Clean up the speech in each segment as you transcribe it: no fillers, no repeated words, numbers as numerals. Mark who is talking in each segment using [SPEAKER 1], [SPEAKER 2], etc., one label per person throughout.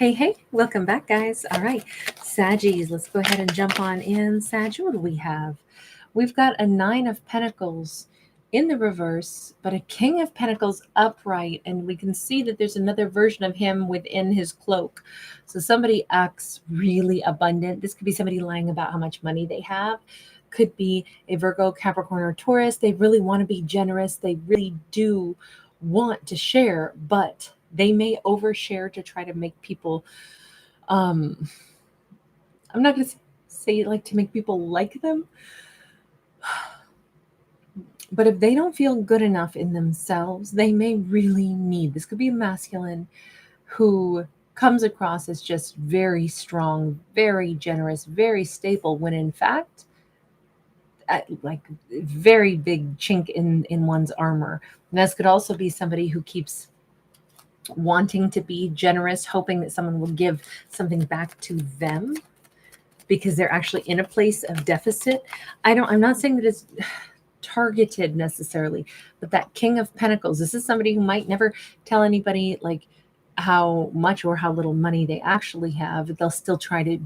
[SPEAKER 1] Hey, welcome back, guys. All right, Saggies, let's go ahead and jump on in. Sag, what do we have? We've got a Nine of Pentacles in the reverse, but a King of Pentacles upright, and we can see that there's another version of him within his cloak. So somebody acts really abundant. This could be somebody lying about how much money they have. Could be a Virgo, Capricorn, or Taurus. They really want to be generous. They really do want to share, but they may overshare to try to make people I'm not going to say like to make people like them, but if they don't feel good enough in themselves, they may really need, this could be a masculine who comes across as just very strong, very generous, very stable, when in fact like very big chink in one's armor. And this could also be somebody who keeps wanting to be generous, hoping that someone will give something back to them because they're actually in a place of deficit. I'm not saying that it's targeted necessarily, but that King of Pentacles, this is somebody who might never tell anybody like how much or how little money they actually have. They'll still try to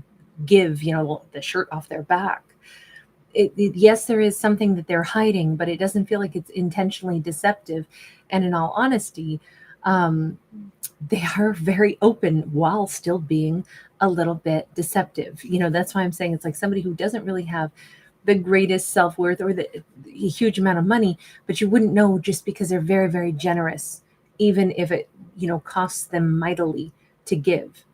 [SPEAKER 1] give, the shirt off their back. Yes, there is something that they're hiding, but it doesn't feel like it's intentionally deceptive. And in all honesty, they are very open while still being a little bit deceptive. That's why I'm saying it's like somebody who doesn't really have the greatest self-worth or the huge amount of money, but you wouldn't know just because they're very, very generous, even if it, costs them mightily to give.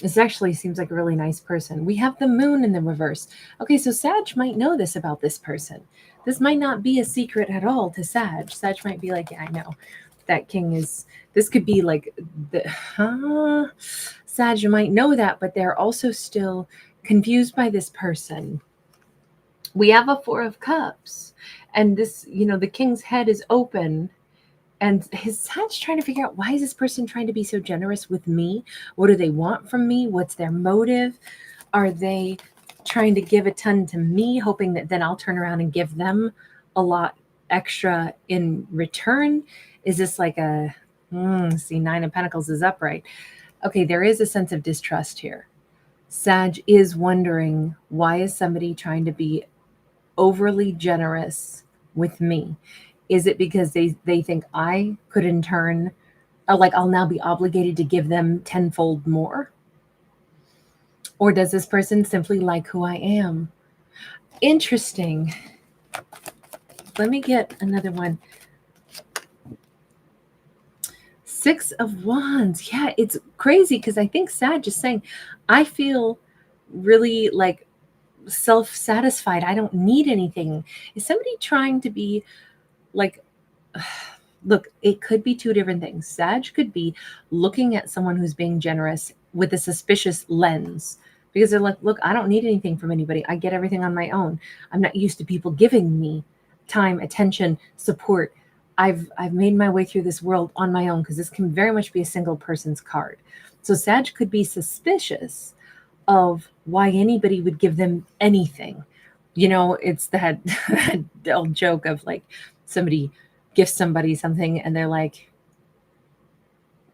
[SPEAKER 1] This actually seems like a really nice person. We have the Moon in the reverse. Okay, so Sag might know this about this person. This might not be a secret at all to Sag. Sag might be like, yeah, I know that King is, this could be like, Sag might know that, but they're also still confused by this person. We have a Four of Cups, and this, the King's head is open. And his Sag's trying to figure out, why is this person trying to be so generous with me? What do they want from me? What's their motive? Are they trying to give a ton to me, hoping that then I'll turn around and give them a lot extra in return? Is this like a, see, Nine of Pentacles is upright. Okay, there is a sense of distrust here. Sag is wondering, why is somebody trying to be overly generous with me? Is it because they think I could in turn, like I'll now be obligated to give them tenfold more? Or does this person simply like who I am? Interesting. Let me get another one. Six of Wands. Yeah, it's crazy because I think Sag is saying, I feel really like self-satisfied. I don't need anything. Is somebody trying to be like, look, it could be two different things. Sag could be looking at someone who's being generous with a suspicious lens because they're like, look, I don't need anything from anybody. I get everything on my own. I'm not used to people giving me time, attention, support. I've made my way through this world on my own, because this can very much be a single person's card. So Sag could be suspicious of why anybody would give them anything. It's that old joke of like somebody gifts somebody something and they're like,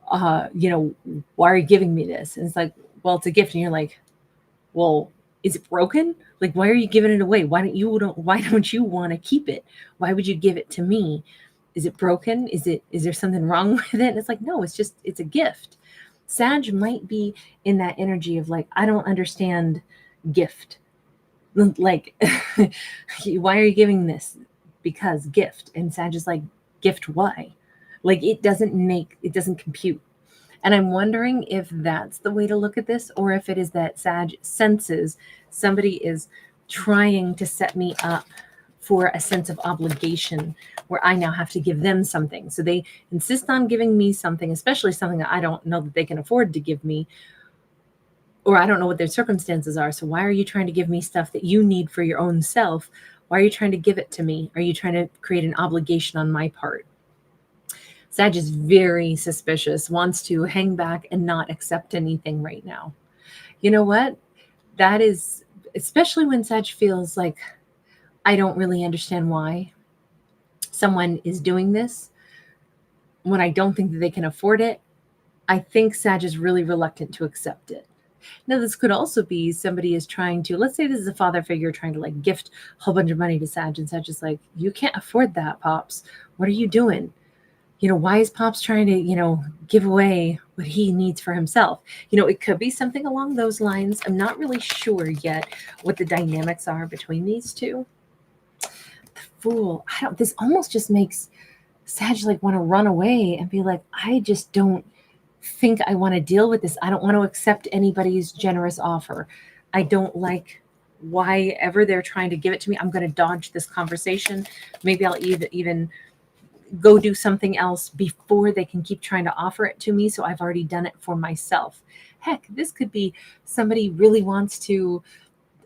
[SPEAKER 1] why are you giving me this? And it's like, well, it's a gift. And you're like, well, is it broken? Like, why are you giving it away? Why don't you want to keep it? Why would you give it to me? Is it broken? Is there something wrong with it? And it's like, no, it's a gift. Sag might be in that energy of like, I don't understand gift. Like, why are you giving this? Because gift. And Sag is like, gift why? Like, it doesn't compute. And I'm wondering if that's the way to look at this, or if it is that Sag senses somebody is trying to set me up for a sense of obligation where I now have to give them something. So they insist on giving me something, especially something that I don't know that they can afford to give me, or I don't know what their circumstances are. So why are you trying to give me stuff that you need for your own self? Why are you trying to give it to me? Are you trying to create an obligation on my part? Sag is very suspicious, wants to hang back and not accept anything right now. You know what? That is, especially when Sag feels like, I don't really understand why someone is doing this when I don't think that they can afford it. I think Sag is really reluctant to accept it. Now, this could also be somebody is trying to, let's say this is a father figure trying to like gift a whole bunch of money to Sag, and Sag is like, you can't afford that, Pops. What are you doing? Why is Pops trying to, give away what he needs for himself? It could be something along those lines. I'm not really sure yet what the dynamics are between these two. The Fool, this almost just makes Sag like want to run away and be like, I just don't think I want to deal with this. I don't want to accept anybody's generous offer. I don't like why ever they're trying to give it to me. I'm going to dodge this conversation. Maybe I'll even go do something else before they can keep trying to offer it to me. So I've already done it for myself. Heck, this could be somebody really wants to,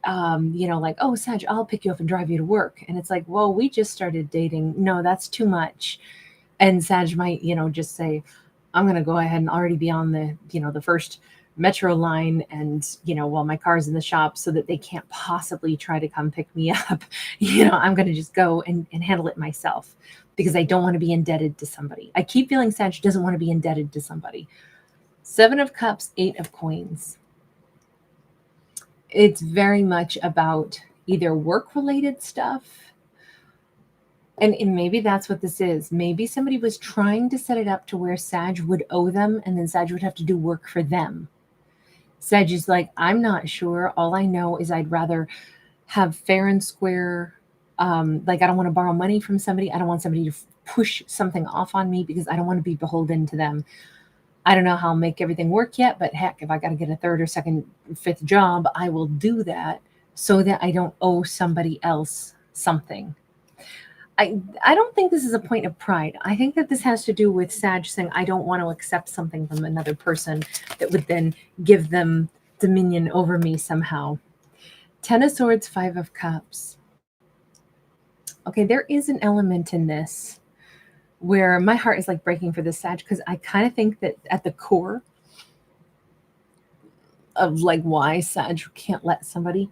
[SPEAKER 1] like, oh, Sag, I'll pick you up and drive you to work. And it's like, well, we just started dating. No, that's too much. And Sag might, just say, I'm going to go ahead and already be on the first metro line and, while my car's in the shop so that they can't possibly try to come pick me up. I'm going to just go and handle it myself because I don't want to be indebted to somebody. I keep feeling Sag doesn't want to be indebted to somebody. 7 of Cups, 8 of Coins. It's very much about either work-related stuff, and maybe that's what this is. Maybe somebody was trying to set it up to where Sag would owe them, and then Sag would have to do work for them. Sag is like, I'm not sure. All I know is I'd rather have fair and square. Like, I don't want to borrow money from somebody. I don't want somebody to push something off on me because I don't want to be beholden to them. I don't know how I'll make everything work yet, but heck, if I got to get a third or second, fifth job, I will do that so that I don't owe somebody else something. I don't think this is a point of pride. I think that this has to do with Sag saying, I don't want to accept something from another person that would then give them dominion over me somehow. 10 of Swords, 5 of Cups. Okay, there is an element in this where my heart is like breaking for this Sag because I kind of think that at the core of like why Sag can't let somebody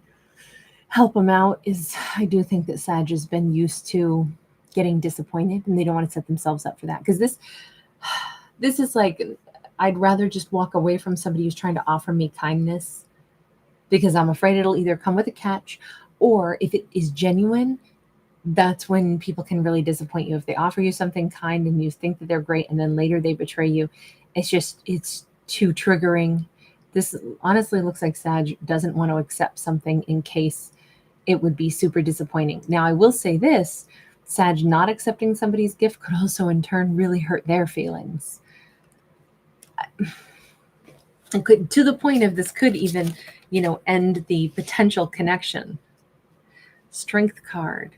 [SPEAKER 1] help them out is I do think that Sag has been used to getting disappointed and they don't want to set themselves up for that because this is like I'd rather just walk away from somebody who's trying to offer me kindness because I'm afraid it'll either come with a catch, or if it is genuine, that's when people can really disappoint you. If they offer you something kind and you think that they're great and then later they betray you, it's too triggering. This honestly looks like Sag doesn't want to accept something in case it would be super disappointing. Now, I will say this, Sag not accepting somebody's gift could also in turn really hurt their feelings. It could, to the point of this could even, end the potential connection. Strength card.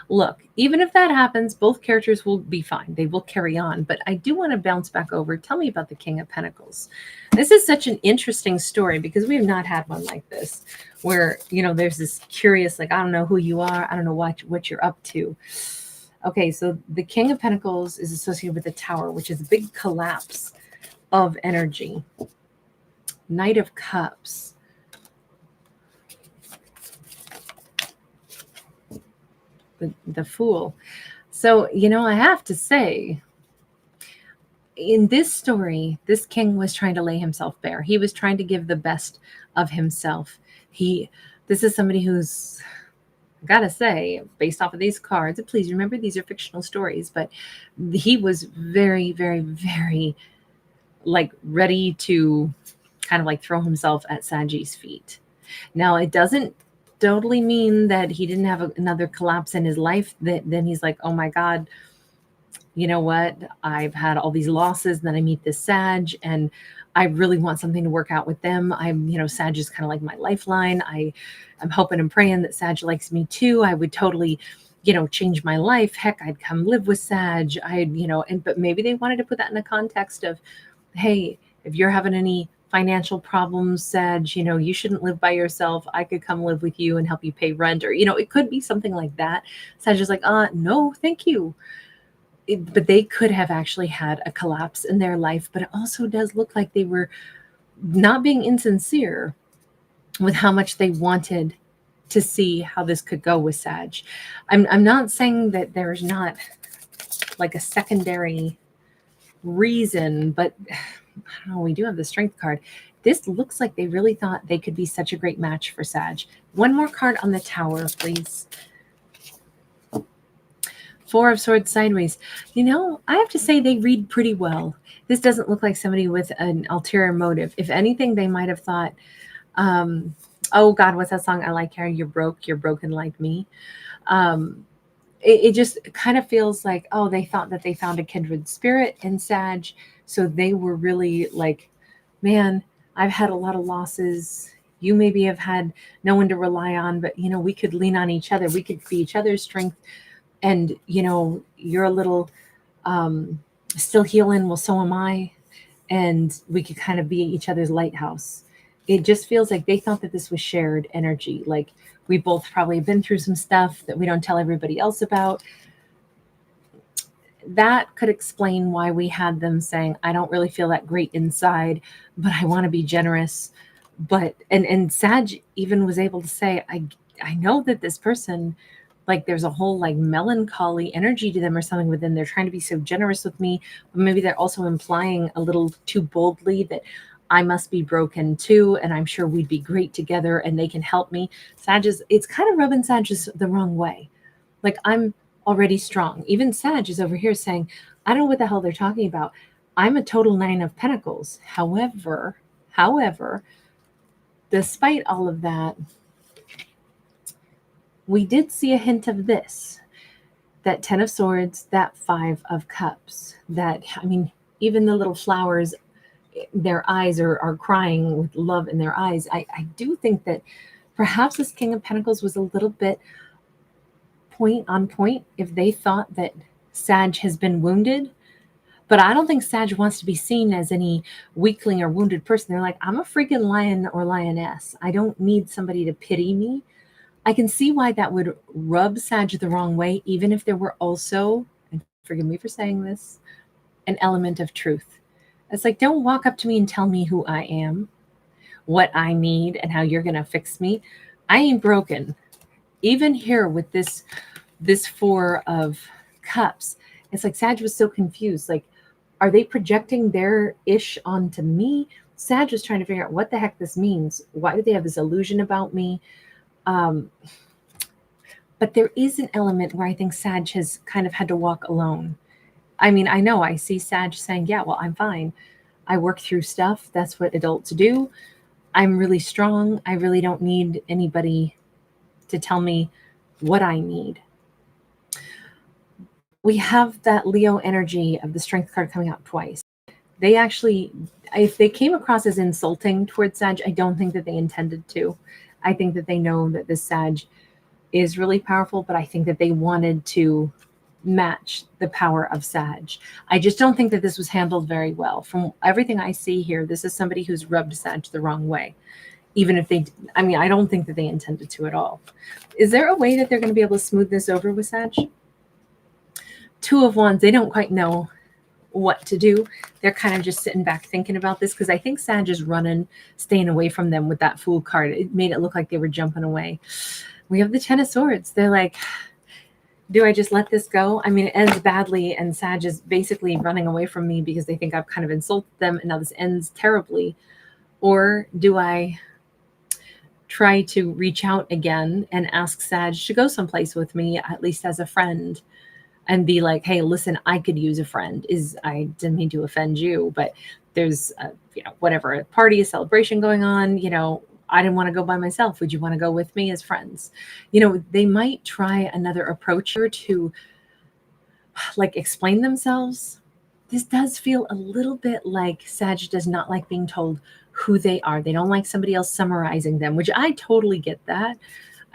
[SPEAKER 1] Look, even if that happens, both characters will be fine. They will carry on. But I do want to bounce back over. Tell me about the King of Pentacles. This is such an interesting story because we have not had one like this where, there's this curious, like, I don't know who you are. I don't know what you're up to. Okay, so the King of Pentacles is associated with the Tower, which is a big collapse of energy. Knight of Cups. The Fool. So, I have to say, in this story, this king was trying to lay himself bare. He was trying to give the best of himself. This is somebody who's, I gotta say, based off of these cards, please remember these are fictional stories, but he was very, very, very like ready to kind of like throw himself at Saggi's feet. Now, it doesn't totally mean that he didn't have another collapse in his life that then he's like, oh my God, you know what? I've had all these losses. And then I meet this Sag and I really want something to work out with them. Sag is kind of like my lifeline. I'm hoping and praying that Sag likes me too. I would totally, change my life. Heck, I'd come live with Sag. But maybe they wanted to put that in the context of, hey, if you're having any financial problems, Sag, you shouldn't live by yourself. I could come live with you and help you pay rent, or, it could be something like that. Sag is like, no, thank you. But they could have actually had a collapse in their life, but it also does look like they were not being insincere with how much they wanted to see how this could go with Sag. I'm not saying that there's not like a secondary reason, but Oh, we do have the Strength card. This looks like they really thought they could be such a great match for Sag. One more card on the Tower, please. Four of Swords sideways. I have to say they read pretty well. This doesn't look like somebody with an ulterior motive. If anything, they might have thought, oh God, what's that song? I like how you're broke, you're broken like me. It just kind of feels like, oh, they thought that they found a kindred spirit in Sag. So they were really like, man, I've had a lot of losses. You maybe have had no one to rely on, but we could lean on each other. We could be each other's strength. And you're a little still healing. Well, so am I. And we could kind of be each other's lighthouse. It just feels like they thought that this was shared energy. Like we both probably been through some stuff that we don't tell everybody else about. That could explain why we had them saying, I don't really feel that great inside, but I want to be generous. But and Sag even was able to say, I know that this person, like there's a whole like melancholy energy to them or something within. They're trying to be so generous with me, but maybe they're also implying a little too boldly that I must be broken too, and I'm sure we'd be great together and they can help me. It's kind of rubbing Sag the wrong way. Like I'm already strong. Even Sag is over here saying, I don't know what the hell they're talking about. I'm a total 9 of Pentacles. However, despite all of that, we did see a hint of this. That 10 of Swords, that 5 of Cups, even the little flowers, their eyes are crying with love in their eyes. I do think that perhaps this King of Pentacles was a little bit point on point if they thought that Sag has been wounded. But I don't think Sag wants to be seen as any weakling or wounded person. They're like, I'm a freaking lion or lioness. I don't need somebody to pity me. I can see why that would rub Sag the wrong way, even if there were also, and forgive me for saying this, an element of truth. It's like, don't walk up to me and tell me who I am, what I need, and how you're going to fix me. I ain't broken. Even here with this 4 of Cups, it's like Sag was so confused. Like, are they projecting their ish onto me? Sag was trying to figure out what the heck this means. Why do they have this illusion about me? But there is an element where I think Sag has kind of had to walk alone. I mean, I know I see Sag saying, yeah, well, I'm fine. I work through stuff. That's what adults do. I'm really strong. I really don't need anybody to tell me what I need. We have that Leo energy of the Strength card coming out twice. They actually, if they came across as insulting towards Sag, I don't think that they intended to. I think that they know that this Sag is really powerful, but I think that they wanted to match the power of Sag. I just don't think that this was handled very well. From everything I see here, this is somebody who's rubbed Sag the wrong way. Even if I don't think that they intended to at all. Is there a way that they're going to be able to smooth this over with Sag? 2 of Wands, they don't quite know what to do. They're kind of just sitting back thinking about this because I think Sag is running, staying away from them with that Fool card. It made it look like they were jumping away. We have the 10 of Swords. They're like, do I just let this go? I mean, it ends badly and Sag is basically running away from me because they think I've kind of insulted them and now this ends terribly. Or do I try to reach out again and ask Sag to go someplace with me, at least as a friend, and be like, hey, listen, I could use a friend. I didn't mean to offend you, but there's a party, a celebration going on, I didn't want to go by myself. Would you want to go with me as friends? They might try another approach here to like explain themselves. This does feel a little bit like Sag does not like being told who they are. They don't like somebody else summarizing them, which I totally get that.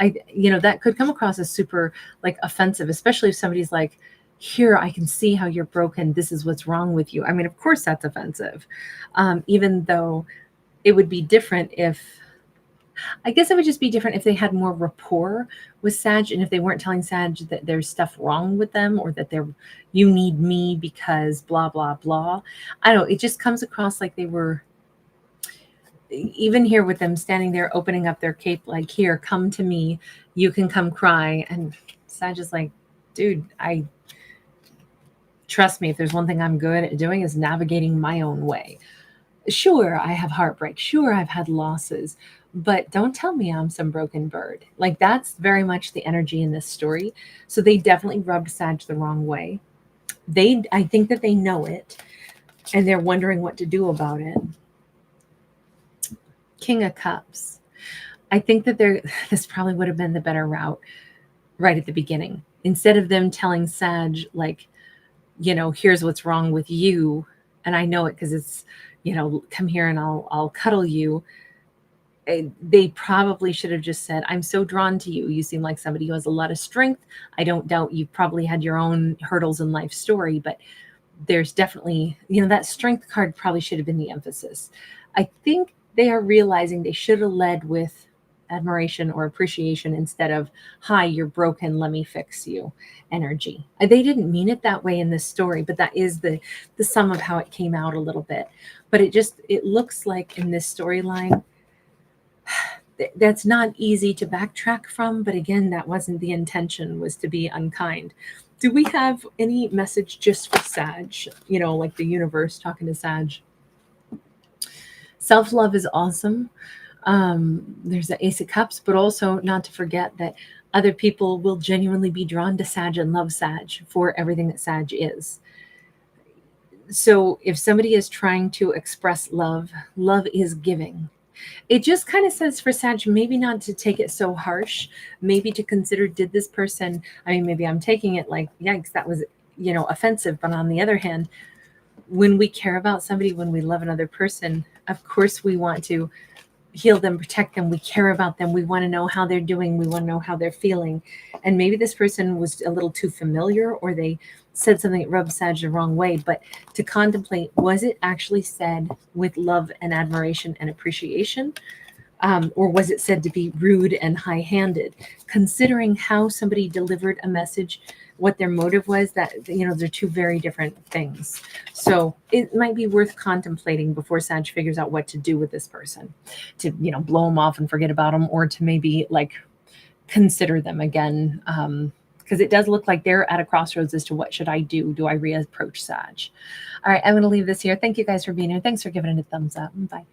[SPEAKER 1] That could come across as super like offensive, especially if somebody's like, here, I can see how you're broken. This is what's wrong with you. I mean, of course that's offensive. Even though it would be different I guess it would just be different if they had more rapport with Sag and if they weren't telling Sag that there's stuff wrong with them or that you need me because blah, blah, blah. I don't know. It just comes across like they were, even here with them standing there, opening up their cape, like, here, come to me. You can come cry. And Sag is like, dude, trust me, if there's one thing I'm good at doing is navigating my own way. Sure, I have heartbreak. Sure, I've had losses, but don't tell me I'm some broken bird. Like that's very much the energy in this story. So they definitely rubbed Sag the wrong way. I think that they know it and they're wondering what to do about it. King of Cups. I think that this probably would have been the better route right at the beginning. Instead of them telling Sag, like, here's what's wrong with you. And I know it because it's, come here and I'll cuddle you. They probably should have just said, I'm so drawn to you. You seem like somebody who has a lot of strength. I don't doubt you've probably had your own hurdles in life story, but there's definitely, that strength card probably should have been the emphasis. I think they are realizing they should have led with admiration or appreciation instead of, hi, you're broken, let me fix you energy. They didn't mean it that way in this story, but that is the sum of how it came out a little bit. But it looks like in this storyline, that's not easy to backtrack from. But again, that wasn't the intention, was to be unkind. Do we have any message just for Sag? Like the universe talking to Sag. Self-love is awesome. There's the Ace of Cups, but also not to forget that other people will genuinely be drawn to Sag and love Sag for everything that Sag is. So if somebody is trying to express love, love is giving. It just kind of says for Sag, maybe not to take it so harsh, maybe to consider, did this person, maybe I'm taking it like, yikes, that was, offensive. But on the other hand, when we care about somebody, when we love another person, of course we want to heal them, protect them. We care about them. We want to know how they're doing. We want to know how they're feeling. And maybe this person was a little too familiar, or they said something that rubbed Sag the wrong way. But to contemplate, was it actually said with love and admiration and appreciation? Or was it said to be rude and high-handed? Considering how somebody delivered a message, what their motive was, that they're two very different things. So it might be worth contemplating before Sag figures out what to do with this person, to blow them off and forget about them, or to maybe like consider them again, because it does look like they're at a crossroads as to what should I do. Do I reapproach Sag? All right, I'm going to leave this here. Thank you guys for being here. Thanks for giving it a thumbs up. Bye.